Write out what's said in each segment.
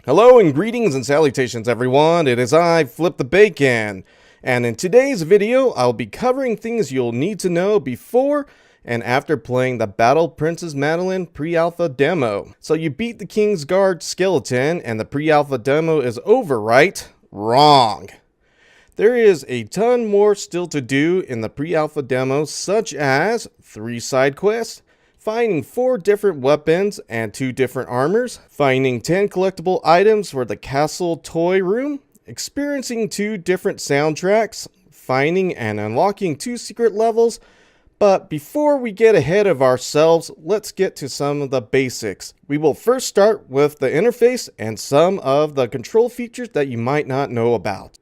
Hello and greetings and salutations everyone, it is I, Flip the Bacon, and in today's video I'll be covering things you'll need to know before and after playing the Battle Princess Madelyn pre-alpha demo. So you beat the King's Guard skeleton and the pre-alpha demo is over, right? Wrong! There is a ton more still to do in the pre-alpha demo, such as 3 side quests, finding 4 different weapons and 2 different armors, finding 10 collectible items for the castle toy room, experiencing 2 different soundtracks, finding and unlocking 2 secret levels. But before we get ahead of ourselves, let's get to some of the basics. We will first start with the interface and some of the control features that you might not know about.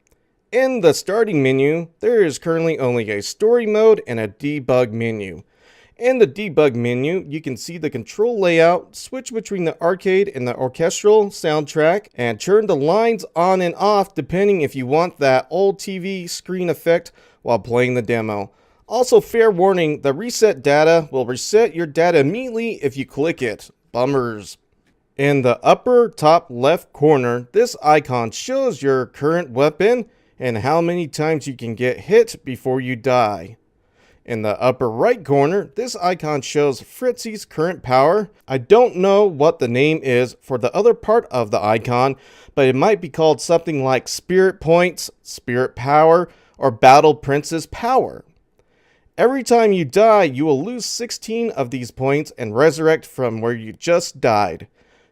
In the starting menu, there is currently only a story mode and a debug menu. In the debug menu, you can see the control layout, switch between the arcade and the orchestral soundtrack, and turn the lines on and off depending if you want that old TV screen effect while playing the demo. Also, fair warning, the reset data will reset your data immediately if you click it. Bummers. In the upper top left corner, this icon shows your current weapon and how many times you can get hit before you die. In the upper right corner, this icon shows Fritzy's current power. I don't know what the name is for the other part of the icon, but it might be called something like Spirit Points, Spirit Power, or Battle Princess Power. Every time you die, you will lose 16 of these points and resurrect from where you just died.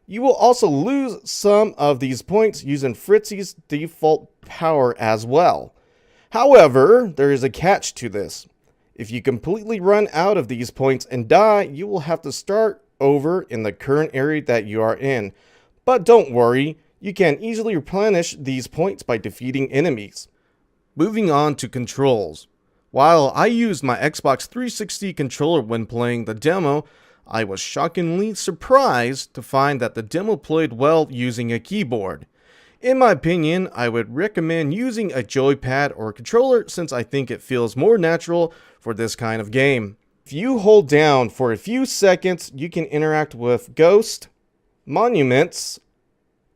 You will also lose some of these points using Fritzy's default power as well. However, there is a catch to this. If you completely run out of these points and die, you will have to start over in the current area that you are in. But don't worry, you can easily replenish these points by defeating enemies. Moving on to controls. While I used my Xbox 360 controller when playing the demo, I was shockingly surprised to find that the demo played well using a keyboard. In my opinion, I would recommend using a joypad or controller since I think it feels more natural for this kind of game. If you hold down for a few seconds, you can interact with ghosts, monuments,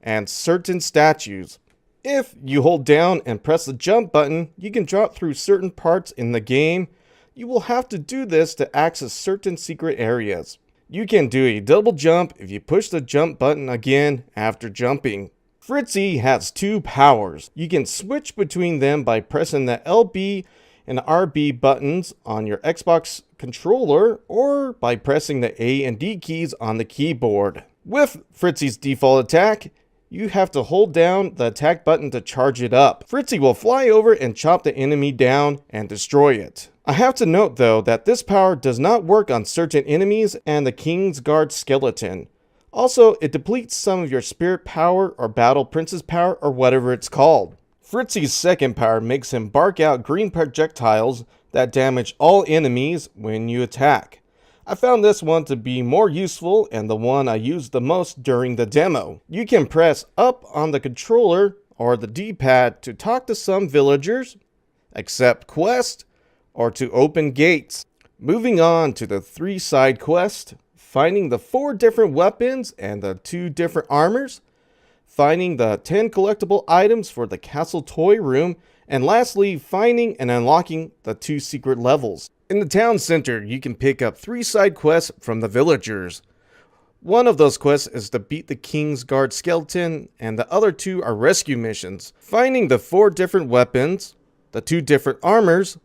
and certain statues. If you hold down and press the jump button, you can drop through certain parts in the game. You will have to do this to access certain secret areas. You can do a double jump if you push the jump button again after jumping. Fritzy has 2 powers. You can switch between them by pressing the LB and RB buttons on your Xbox controller or by pressing the A and D keys on the keyboard. With Fritzy's default attack, you have to hold down the attack button to charge it up. Fritzy will fly over and chop the enemy down and destroy it. I have to note though that this power does not work on certain enemies and the King's Guard skeleton. Also, it depletes some of your spirit power or battle princess power or whatever it's called. Fritzy's second power makes him bark out green projectiles that damage all enemies when you attack. I found this one to be more useful and the one I used the most during the demo. You can press up on the controller or the D-pad to talk to some villagers, accept quests, or to open gates. Moving on to the 3 side quests, finding the 4 different weapons and the 2 different armors, finding the 10 collectible items for the castle toy room, and lastly, finding and unlocking the 2 secret levels. In the town center, you can pick up 3 side quests from the villagers. One of those quests is to beat the King's Guard skeleton, and the other 2 are rescue missions. Finding the 4 different weapons, the 2 different armors,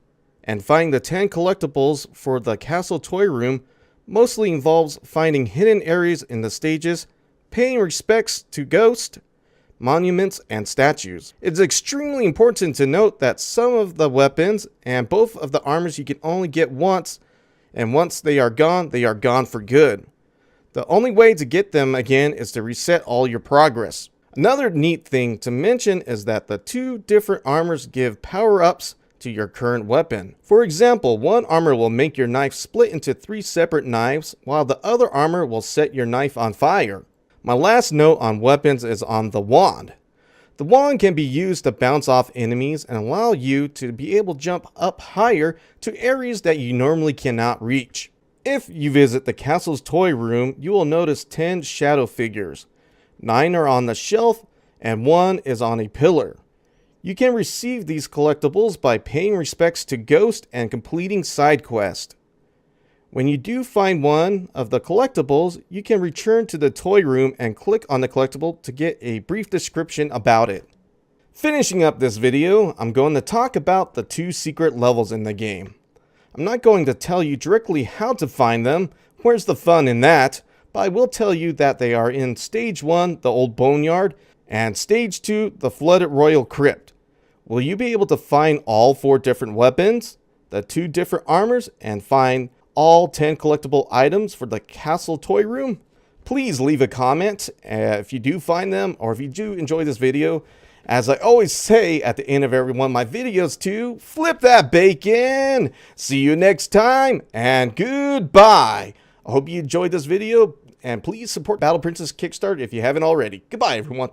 and finding the 10 collectibles for the castle toy room mostly involves finding hidden areas in the stages, paying respects to ghosts, monuments, and statues. It's extremely important to note that some of the weapons and both of the armors you can only get once, and once they are gone for good. The only way to get them again is to reset all your progress. Another neat thing to mention is that the 2 different armors give power-ups to your current weapon. For example, one armor will make your knife split into 3 separate knives, while the other armor will set your knife on fire. My last note on weapons is on the wand. The wand can be used to bounce off enemies and allow you to be able to jump up higher to areas that you normally cannot reach. If you visit the castle's toy room, you will notice 10 shadow figures. 9 are on the shelf, and 1 is on a pillar. You can receive these collectibles by paying respects to Ghost and completing side quests. When you do find one of the collectibles, you can return to the toy room and click on the collectible to get a brief description about it. Finishing up this video, I'm going to talk about the 2 secret levels in the game. I'm not going to tell you directly how to find them, where's the fun in that, but I will tell you that they are in Stage 1, the Old Boneyard, and Stage 2, the Flooded Royal Crypt. Will you be able to find all 4 different weapons, the 2 different armors, and find all 10 collectible items for the castle toy room? Please leave a comment if you do find them, or if you do enjoy this video. As I always say at the end of every one of my videos too, flip that bacon! See you next time, and goodbye! I hope you enjoyed this video, and please support Battle Princess Kickstarter if you haven't already. Goodbye, everyone.